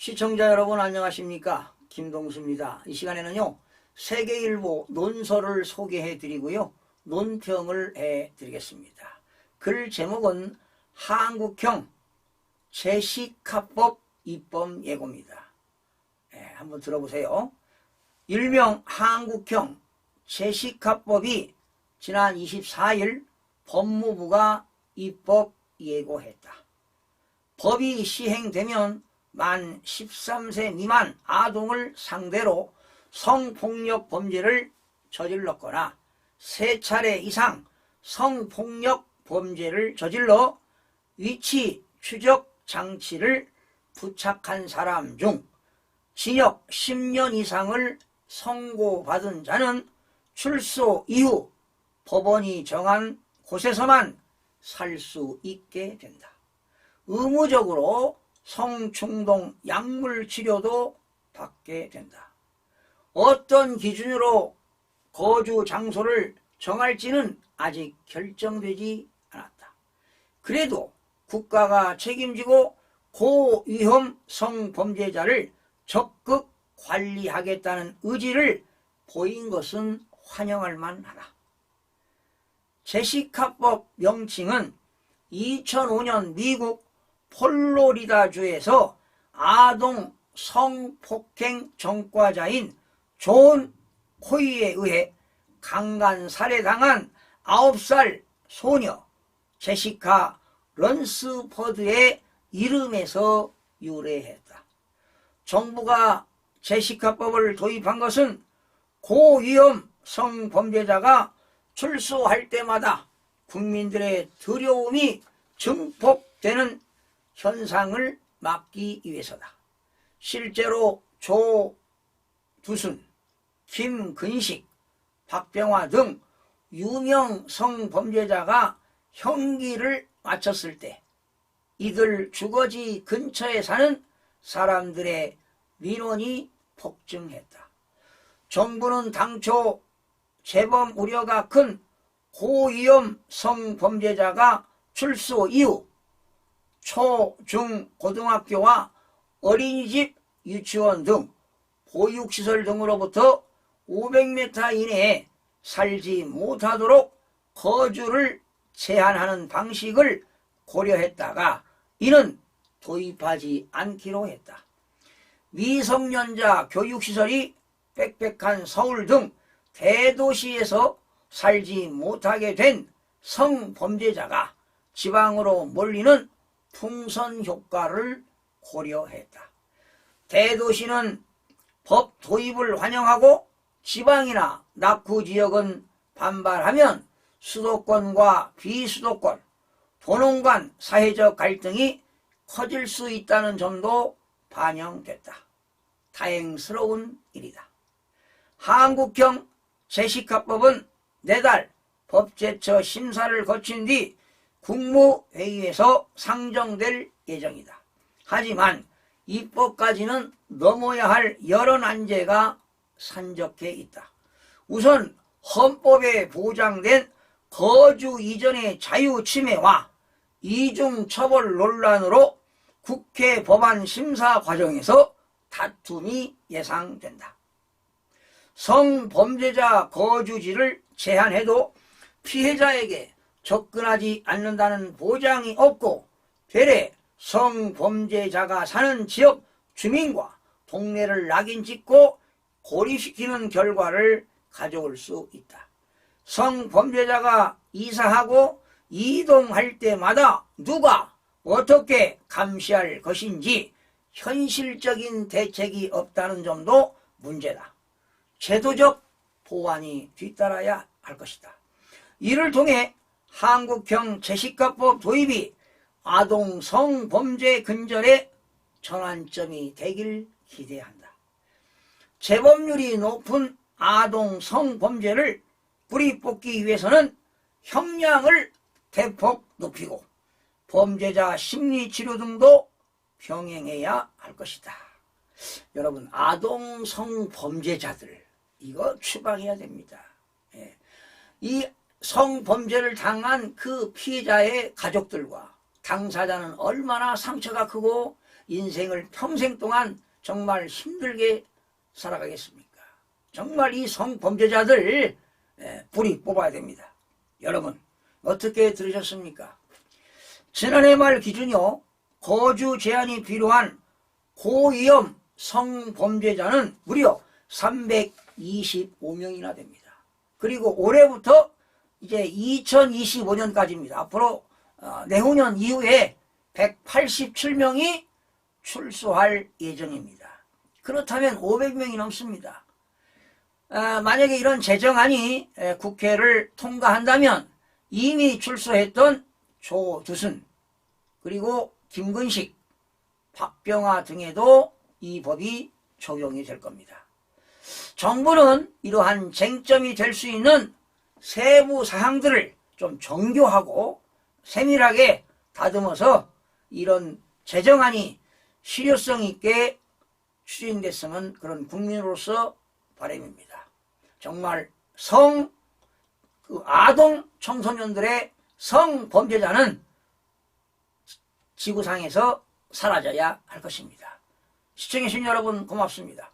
시청자 여러분 안녕하십니까? 김동수입니다. 이 시간에는요 세계일보 논설을 소개해 드리고요 논평을 해 드리겠습니다. 글 제목은 한국형 제시카법 입법 예고입니다. 한번 들어보세요. 일명 한국형 제시카법이 지난 24일 법무부가 입법 예고했다. 법이 시행되면 만 13세 미만 아동을 상대로 성폭력 범죄를 저질렀거나 3차례 이상 성폭력 범죄를 저질러 위치 추적 장치를 부착한 사람 중 징역 10년 이상을 선고받은 자는 출소 이후 법원이 정한 곳에서만 살 수 있게 된다. 의무적으로 성충동 약물치료도 받게 된다. 어떤 기준으로 거주 장소를 정할지는 아직 결정되지 않았다. 그래도 국가가 책임지고 고위험 성범죄자를 적극 관리하겠다는 의지를 보인 것은 환영할 만하다. 제시카법 명칭은 2005년 미국 폴로리다주에서 아동 성폭행 전과자인 존 코이에 의해 강간 살해당한 9살 소녀 제시카 런스퍼드의 이름에서 유래했다. 정부가 제시카법을 도입한 것은 고위험 성범죄자가 출소할 때마다 국민들의 두려움이 증폭되는 현상을 막기 위해서다. 실제로 조두순, 김근식, 박병화 등 유명 성범죄자가 형기를 마쳤을 때 이들 주거지 근처에 사는 사람들의 민원이 폭증했다. 정부는 당초 재범 우려가 큰 고위험 성범죄자가 출소 이후 초, 중, 고등학교와 어린이집, 유치원 등 보육시설 등으로부터 500m 이내에 살지 못하도록 거주를 제한하는 방식을 고려했다가 이는 도입하지 않기로 했다. 미성년자 교육시설이 빽빽한 서울 등 대도시에서 살지 못하게 된 성범죄자가 지방으로 몰리는 풍선 효과를 고려했다. 대도시는 법 도입을 환영하고 지방이나 낙후지역은 반발하면 수도권과 비수도권, 도농 간 사회적 갈등이 커질 수 있다는 점도 반영됐다. 다행스러운 일이다. 한국형 제시카법은 내달 법제처 심사를 거친 뒤 국무회의에서 상정될 예정이다. 하지만 입법까지는 넘어야 할 여러 난제가 산적해 있다. 우선 헌법에 보장된 거주 이전의 자유 침해와 이중처벌 논란으로 국회 법안 심사 과정에서 다툼이 예상된다. 성범죄자 거주지를 제한해도 피해자에게 접근하지 않는다는 보장이 없고 되레 성범죄자가 사는 지역 주민과 동네를 낙인 찍고 고립시키는 결과를 가져올 수 있다. 성범죄자가 이사하고 이동할 때마다 누가 어떻게 감시할 것인지 현실적인 대책이 없다는 점도 문제다. 제도적 보완이 뒤따라야 할 것이다. 이를 통해 한국형 제시카법 도입이 아동 성범죄 근절의 전환점이 되길 기대한다. 재범률이 높은 아동 성범죄를 뿌리 뽑기 위해서는 형량을 대폭 높이고 범죄자 심리치료 등도 병행해야 할 것이다. 여러분, 아동 성범죄자들 이거 추방해야 됩니다. 이 성범죄를 당한 그 피해자의 가족들과 당사자는 얼마나 상처가 크고 인생을 평생 동안 정말 힘들게 살아가겠습니까? 정말 이 성범죄자들 뿌리 뽑아야 됩니다. 여러분 어떻게 들으셨습니까? 지난해 말 기준요 거주 제한이 필요한 고위험 성범죄자는 무려 325명이나 됩니다. 그리고 올해부터 이제 2025년까지입니다. 앞으로 내후년 이후에 187명이 출소할 예정입니다. 그렇다면 500명이 넘습니다. 만약에 이런 제정안이 국회를 통과한다면 이미 출소했던 조두순 그리고 김근식, 박병화 등에도 이 법이 적용이 될 겁니다. 정부는 이러한 쟁점이 될 수 있는 세부 사항들을 좀 정교하고 세밀하게 다듬어서 이런 제정안이 실효성 있게 추진됐으면 그런 국민으로서 바람입니다. 정말 아동 청소년들의 성범죄자는 지구상에서 사라져야 할 것입니다. 시청해주신 여러분 고맙습니다.